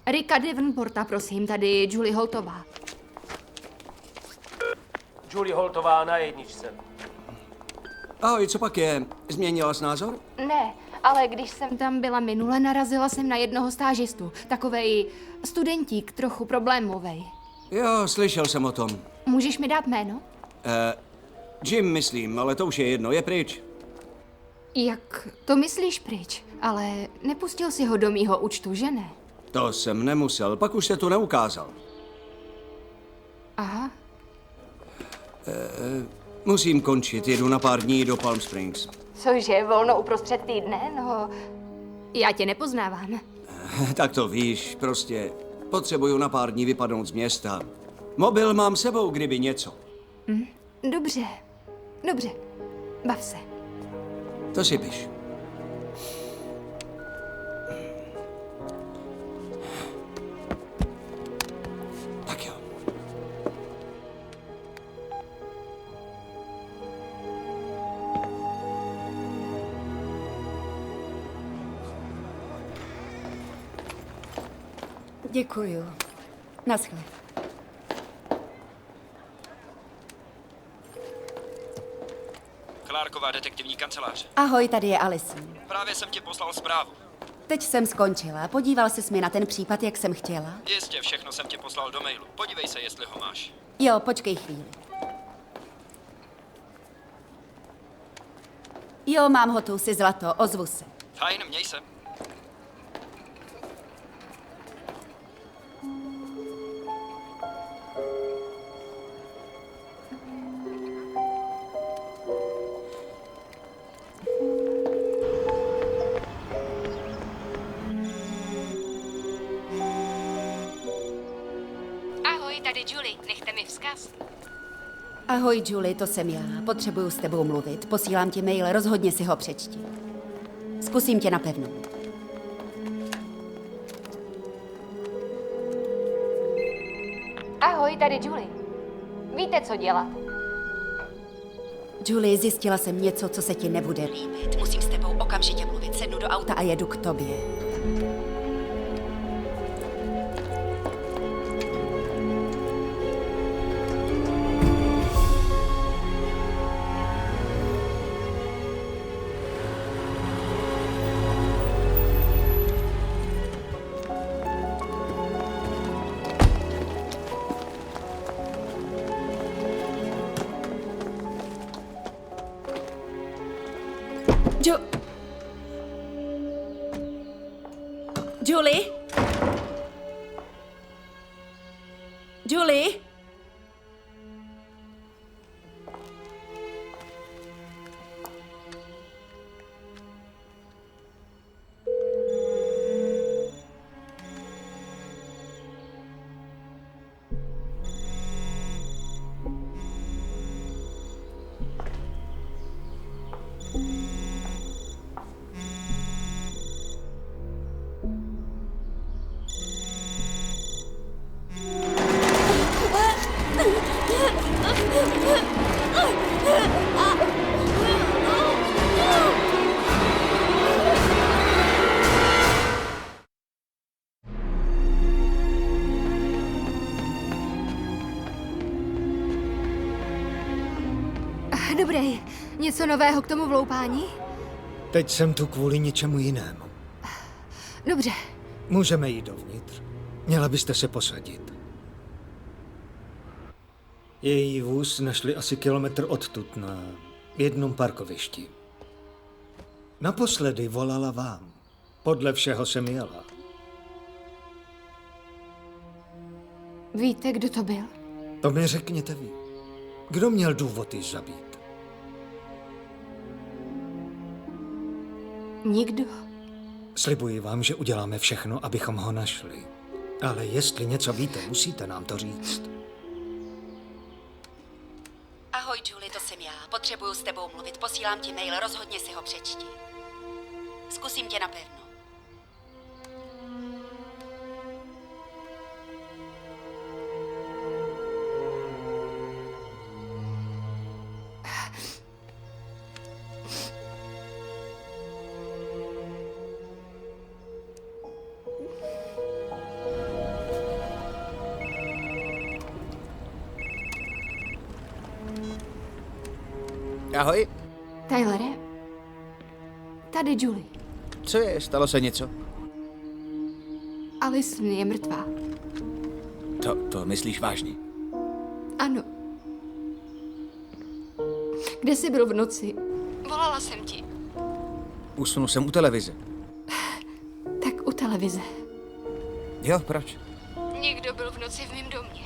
Ricka Davenporta, prosím, tady Julie Holtová. Julie Holtová na jedničce. Ahoj, co pak je? Změnila jsi názor? Ne, ale když jsem tam byla minule, narazila jsem na jednoho stážistu. Takovej studentík, trochu problémovej. Jo, slyšel jsem o tom. Můžeš mi dát jméno? Jim, myslím, ale to už je jedno, je pryč. Jak to myslíš pryč? Ale nepustil si ho do mýho účtu, že ne? To jsem nemusel, pak už se tu neukázal. Aha. Musím končit, jedu na pár dní do Palm Springs. Cože, volno uprostřed týdne? No, já tě nepoznávám. Tak to víš, prostě potřebuju na pár dní vypadnout z města. Mobil mám sebou, kdyby něco. Dobře, dobře, bav se. To si piš. Tak jo. Děkuju. Naschle. Clarková detektivní kancelář. Ahoj, tady je Alison. Právě jsem ti poslal zprávu. Teď jsem skončila. Podíval ses mi na ten případ, jak jsem chtěla? Jistě, všechno jsem ti poslal do mailu. Podívej se, jestli ho máš. Jo, počkej chvíli. Jo, mám ho tu, si zlato, ozvu se. Fajn, měj se. Ahoj, tady Julie, nechte mi vzkaz. Ahoj, Julie, to jsem já. Potřebuju s tebou mluvit. Posílám ti mail, rozhodně si ho přečti. Zkusím tě napevnout. Ahoj, tady Julie. Víte, co dělat? Julie, zjistila jsem něco, co se ti nebude líbit. Musím s tebou okamžitě mluvit. Sednu do auta a jedu k tobě. Julie? Julie? dobrý. Něco nového k tomu vloupání? Teď jsem tu kvůli něčemu jinému. Dobře. Můžeme jít dovnitř. Měla byste se posadit. Její vůz našli asi kilometr odtud na jednom parkovišti. Naposledy volala vám. Podle všeho jsem jela. Víte, kdo to byl? To mi řekněte vy. Kdo měl důvod ji zabít? Nikdo. Slibuji vám, že uděláme všechno, abychom ho našli. Ale jestli něco víte, musíte nám to říct. Ahoj, Julie, to jsem já. Potřebuju s tebou mluvit. Posílám ti mail, rozhodně si ho přečti. Zkusím tě napevno. Ahoj. Tylere? Tady Julie. Co je? Stalo se něco? Alison je mrtvá. To myslíš vážně? Ano. Kde jsi byl v noci? Volala jsem ti. Usnul jsem u televize. Tak u televize. Jo, proč? Někdo byl v noci v mém domě.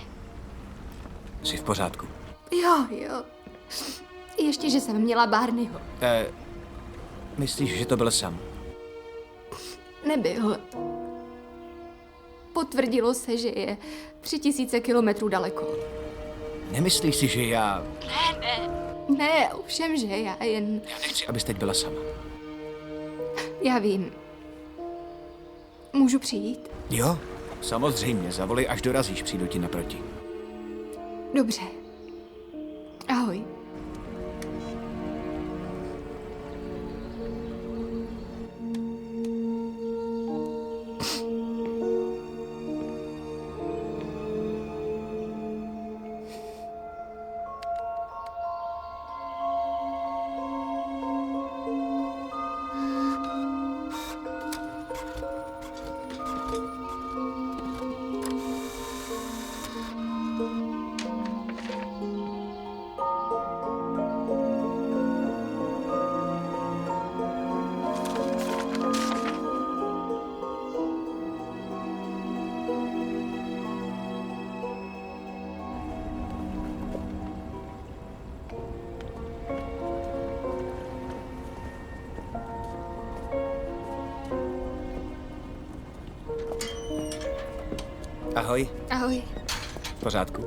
Jsi v pořádku? Jo. Ještě, že jsem měla Barneyho. Myslíš, že to byl Sam? Nebyl. Potvrdilo se, že je 3000 kilometrů daleko. Nemyslíš si, že já... Ne, ovšem, že já jen... Já nechci, abys teď byla sama. Já vím. Můžu přijít? Jo, samozřejmě, zavolej, až dorazíš, přijdu ti naproti. Dobře. Ahoj. Ahoj. Ahoj. V pořádku?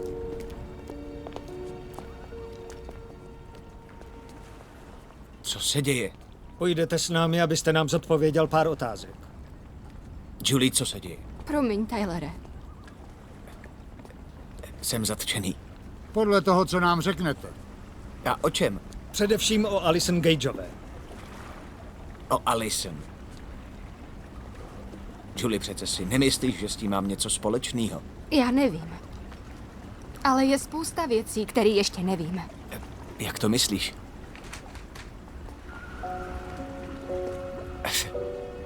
Co se děje? Půjdete s námi, abyste nám zodpověděl pár otázek. Julie, co se děje? Promiň, Tylere. Jsem zatčený. Podle toho, co nám řeknete. A o čem? Především o Alison Gageové. O Alison. Julie, přece si nemyslíš, že s tím mám něco společného? Já nevím. Ale je spousta věcí, které ještě nevím. Jak to myslíš?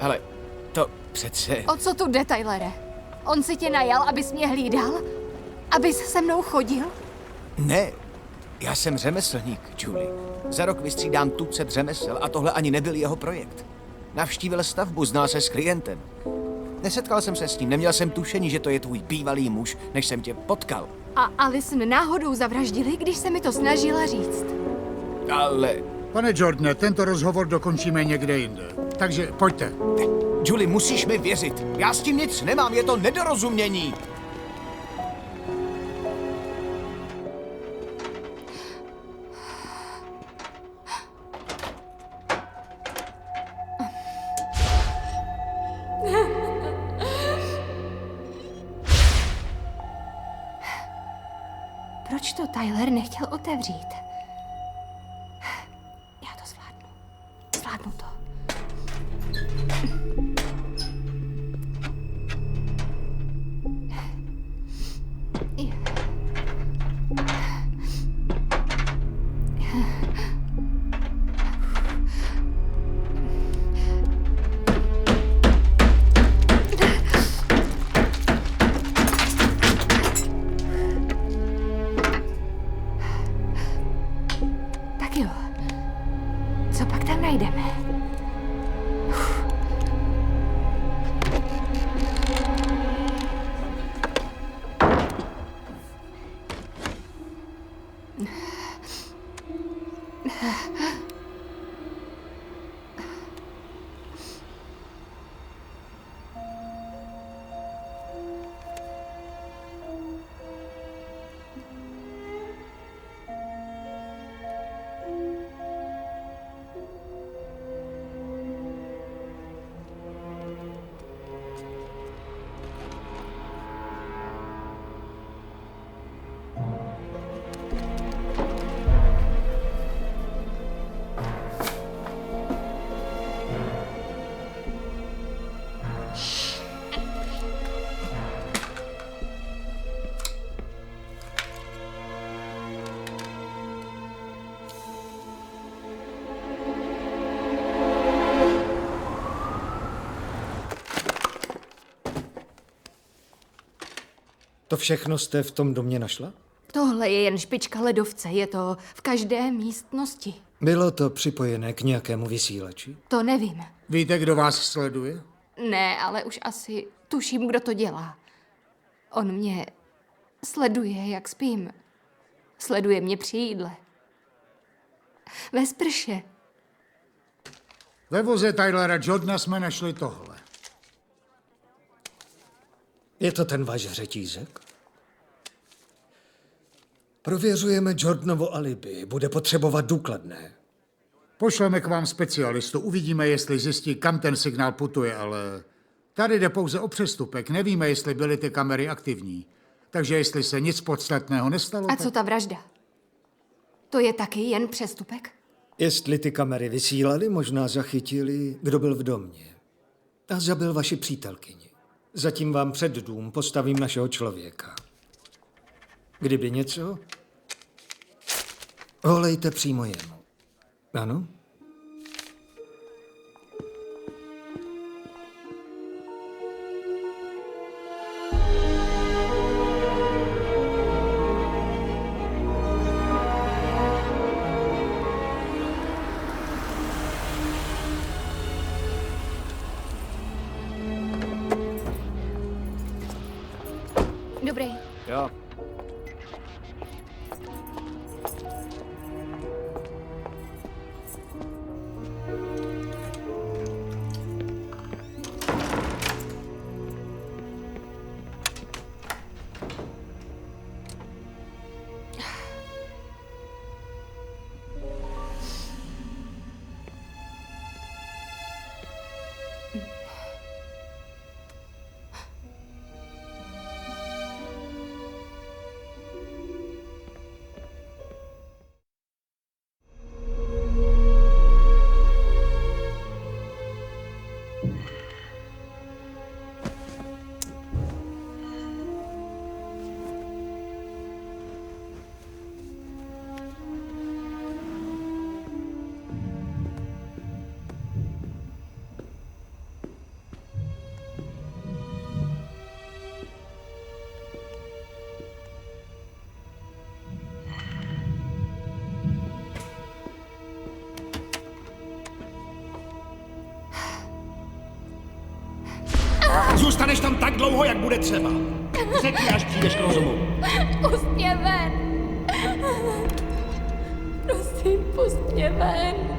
Ale to přece... O co tu jde, Tylere? On si tě najal, abys mě hlídal? Abys se mnou chodil? Ne, já jsem řemeslník, Julie. Za rok vystřídám tucet řemesel a tohle ani nebyl jeho projekt. Navštívil stavbu, znal se s klientem. Nesetkal jsem se s ním, neměl jsem tušení, že to je tvůj bývalý muž, než jsem tě potkal. A Alison náhodou zavraždili, když se mi to snažila říct. Ale... Pane Jordane, tento rozhovor dokončíme někde jinde. Takže pojďte. Julie, musíš mi věřit. Já s tím nic nemám, je to nedorozumění. Proč to Tyler nechtěl otevřít? Já to zvládnu. Zvládnu to. To všechno jste v tom domě našla? Tohle je jen špička ledovce, je to v každé místnosti. Bylo to připojené k nějakému vysílači? To nevím. Víte, kdo vás sleduje? Ne, ale už asi tuším, kdo to dělá. On mě sleduje, jak spím. Sleduje mě při jídle. Ve sprše. Ve voze Tylera Jordana jsme našli tohle. Je to ten váš řetízek? Prověřujeme Jordanovo alibi. Bude potřebovat důkladné. Pošleme k vám specialistu, uvidíme, jestli zjistí, kam ten signál putuje, ale tady jde pouze o přestupek. Nevíme, jestli byly ty kamery aktivní. Takže jestli se nic podstatného nestalo... A co ta vražda? To je taky jen přestupek? Jestli ty kamery vysílaly, možná zachytili, kdo byl v domě. A zabil vaši přítelkyni. Zatím vám před dům postavím našeho člověka. Kdyby něco, volejte přímo jemu. Ano? Dobrý. Jo. Zůstaneš tam tak dlouho, jak bude třeba. Řekni, až přijdeš k rozumu. Pust mě ven! Prosím, pust mě ven!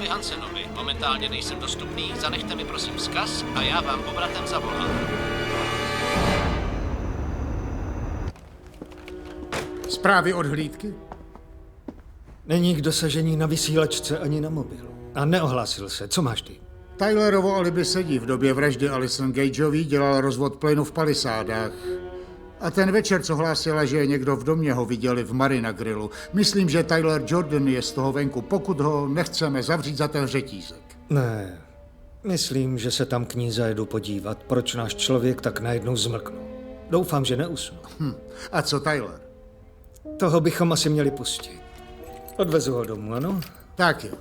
Charlesovi Hansenovi. Momentálně nejsem dostupný, zanechte mi prosím vzkaz a já vám obratem zavolám. Zprávy od hlídky? Není k dosažení na vysílačce ani na mobilu. A neohlásil se. Co máš ty? Tylerovo alibi sedí. V době vraždy Alison Gageový dělal rozvod plynu v Palisádách. A ten večer, co hlásila, že je někdo v domě, ho viděli v Marina Grillu. Myslím, že Tyler Jordan je z toho venku, pokud ho nechceme zavřít za ten řetízek. Ne. Myslím, že se tam k ní zajedu podívat, proč náš člověk tak najednou zmlknul. Doufám, že neusnu. A co Tyler? Toho bychom asi měli pustit. Odvezu ho domů, ano? Tak jo.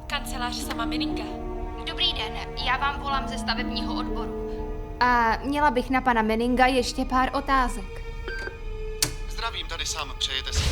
Kancelář sama Meninga. Dobrý den, já vám volám ze stavebního odboru. A měla bych na pana Meninga ještě pár otázek. Zdravím, tady sám, přejete si.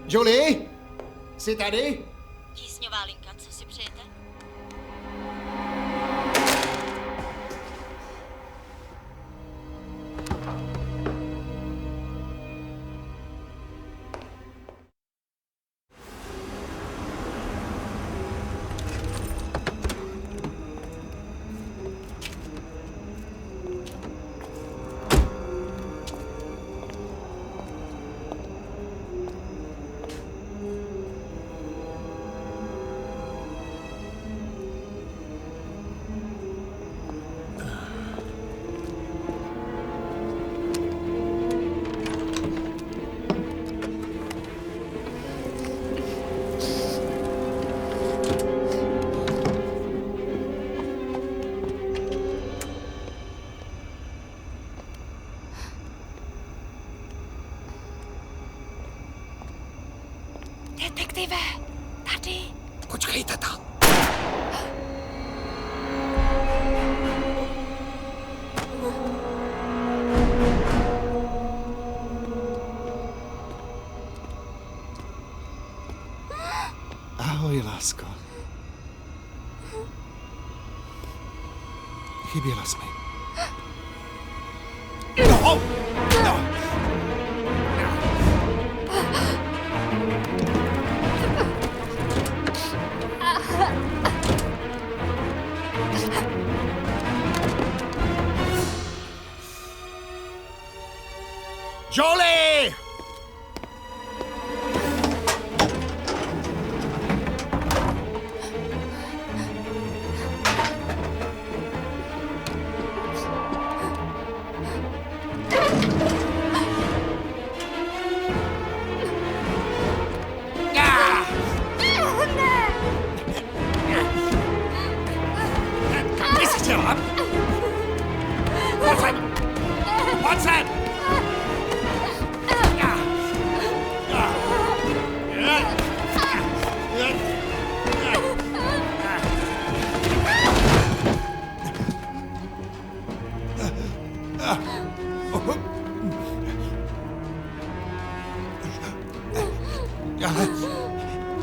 Julie? Jsi tady? Tísňová linka, co si přejete? Detektive, tady. Počkej, tata. Ahoj, lásko. Chyběla jsi mi. No! No! Jolie! Kam jsi chtěla? Pojď sem! Pojď sem!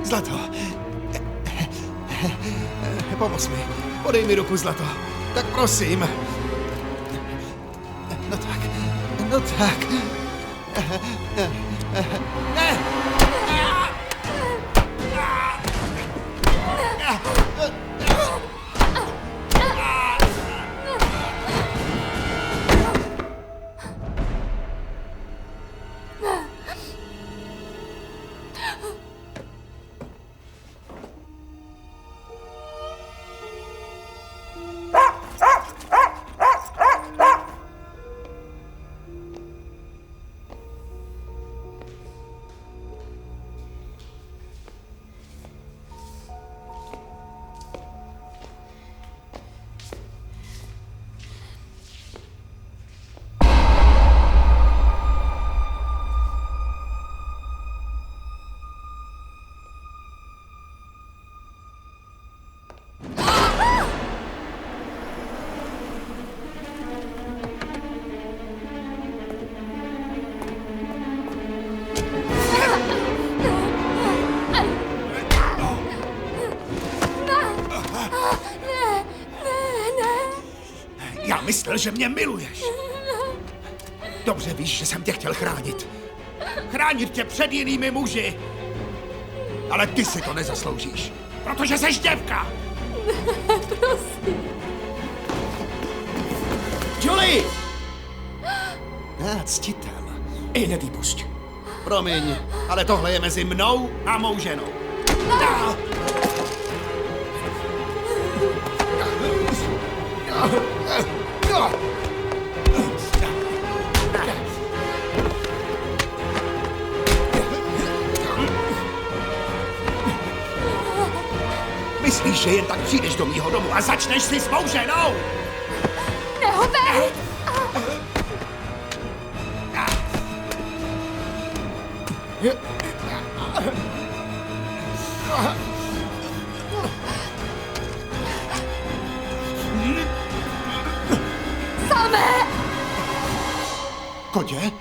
Zlato. Pomoz mi. Podej mi ruku, Zlato. Tak prosím. No tak. No tak. Ne! Já myslel, že mě miluješ. Dobře víš, že jsem tě chtěl chránit. Chránit tě před jinými muži. Ale ty si to nezasloužíš, protože seš děvka. Prosím. Julie! Ctitel. I nevýpusť. Promiň, ale tohle je mezi mnou a mou ženou. Myslíš, že jen tak přijdeš do mýho domu a začneš si s mou ženou? Nehovej! Samé! Kodě?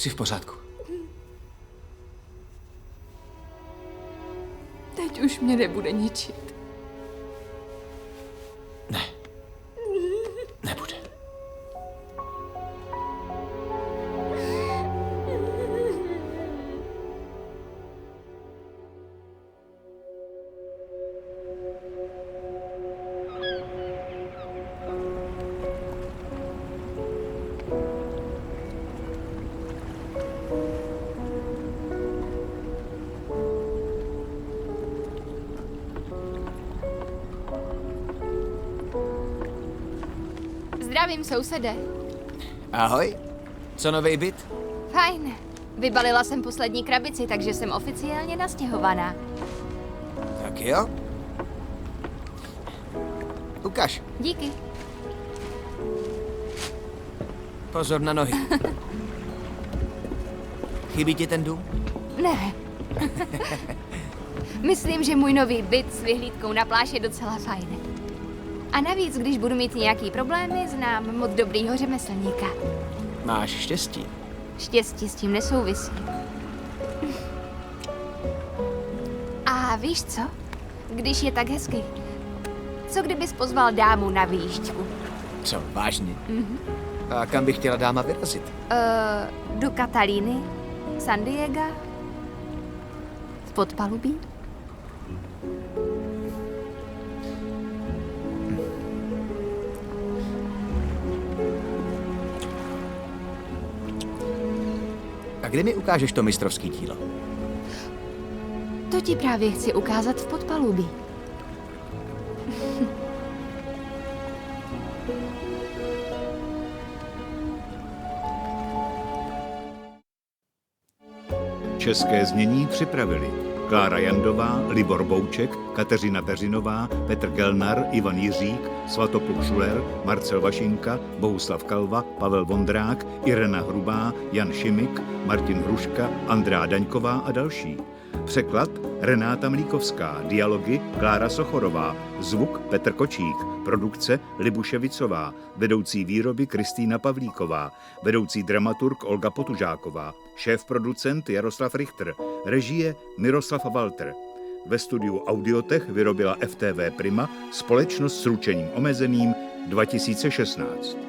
Jsi v pořádku. Teď už mě nebude ničit. Ne. Nebude. Zdravím, sousede. Ahoj. Co novej byt? Fajn. Vybalila jsem poslední krabici, takže jsem oficiálně nastěhovaná. Tak jo. Ukaž. Díky. Pozor na nohy. Chybí ti ten dům? Ne. Myslím, že můj nový byt s vyhlídkou na pláž je docela fajn. A navíc, když budu mít nějaký problémy, znám moc dobrýho řemeslníka. Máš štěstí. Štěstí s tím nesouvisí. A víš co? Když je tak hezky, co kdybys pozval dámu na výjížďku? Co, vážně? A kam by chtěla dáma vyrazit? Do Katalíny? San Diego? V podpalubí? A kdy mi ukážeš to mistrovský dílo? To ti právě chci ukázat v podpalubí. České znění připravili Klára Jandová, Libor Bouček, Kateřina Peřinová, Petr Kellnar, Ivan Jiřík, Svatopluk Šuler, Marcel Vašinka, Bohuslav Kalva, Pavel Vondrák, Irena Hrubá, Jan Šimik, Martin Hruška, Andrá Daňková a další. Překlad Renáta Mlíkovská, dialogy Klára Sochorová, zvuk Petr Kočík, produkce Libuše Vicová, vedoucí výroby Kristýna Pavlíková, vedoucí dramaturg Olga Potužáková, šéf-producent Jaroslav Richter, režie Miroslav Walter. Ve studiu Audiotech vyrobila FTV Prima, společnost s ručením omezeným 2016.